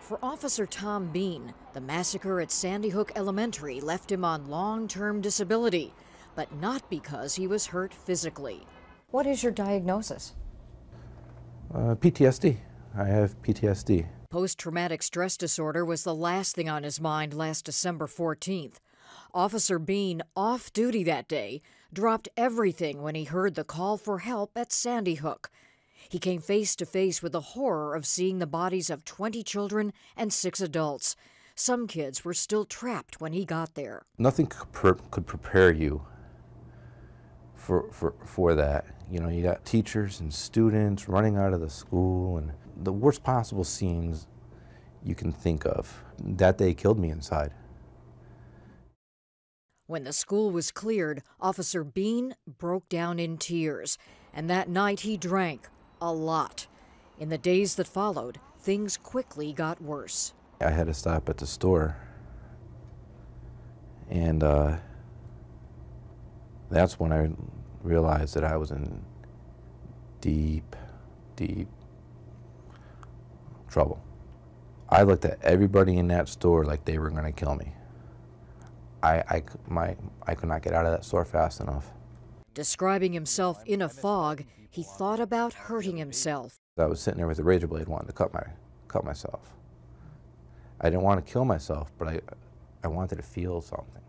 For Officer Tom Bean, the massacre at Sandy Hook Elementary left him on long-term disability, but not because he was hurt physically. What is your diagnosis? PTSD. I have PTSD. Post-traumatic stress disorder was the last thing on his mind last December 14th. Officer Bean, off duty that day, dropped everything when he heard the call for help at Sandy Hook. He came face to face with the horror of seeing the bodies of 20 children and 6 adults. Some kids were still trapped when he got there. Nothing could prepare you for that. You know, you got teachers and students running out of the school, and the worst possible scenes you can think of. That day killed me inside. When the school was cleared, Officer Bean broke down in tears, and that night he drank a lot. In the days that followed, things quickly got worse. I had to stop at the store, and that's when I realized that I was in deep, deep trouble. I looked at everybody in that store like they were going to kill me. I could not get out of that store fast enough. Describing himself in a fog, he thought about hurting himself. I was sitting there with a razor blade wanting to cut myself. I didn't want to kill myself, but I wanted to feel something.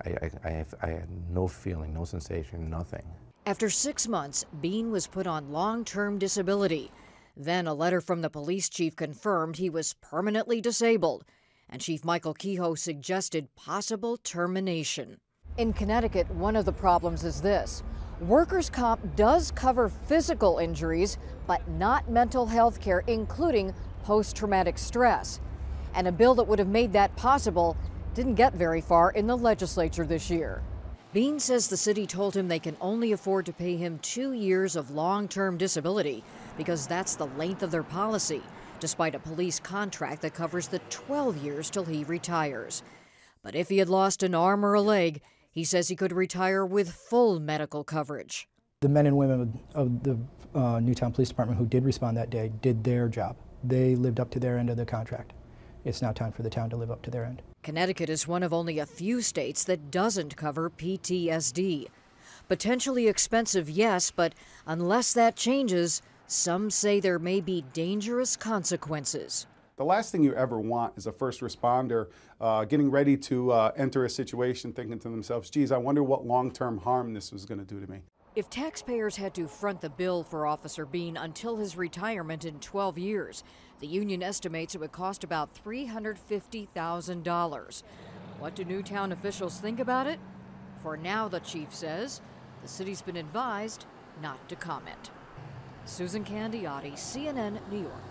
I had no feeling, no sensation, nothing. After 6 months, Bean was put on long-term disability. Then a letter from the police chief confirmed he was permanently disabled, and Chief Michael Kehoe suggested possible termination. In Connecticut, one of the problems is this. Workers' comp does cover physical injuries, but not mental health care, including post-traumatic stress. And a bill that would have made that possible didn't get very far in the legislature this year. Bean says the city told him they can only afford to pay him 2 years of long-term disability because that's the length of their policy, despite a police contract that covers the 12 years till he retires. But if he had lost an arm or a leg, he says he could retire with full medical coverage. The men and women of the Newtown Police Department who did respond that day did their job. They lived up to their end of the contract. It's now time for the town to live up to their end. Connecticut is one of only a few states that doesn't cover PTSD. Potentially expensive, yes, but unless that changes, some say there may be dangerous consequences. The last thing you ever want is a first responder getting ready to enter a situation thinking to themselves, geez, I wonder what long-term harm this was going to do to me. If taxpayers had to front the bill for Officer Bean until his retirement in 12 years, the union estimates it would cost about $350,000. What do Newtown officials think about it? For now, the chief says, the city's been advised not to comment. Susan Candiotti, CNN, New York.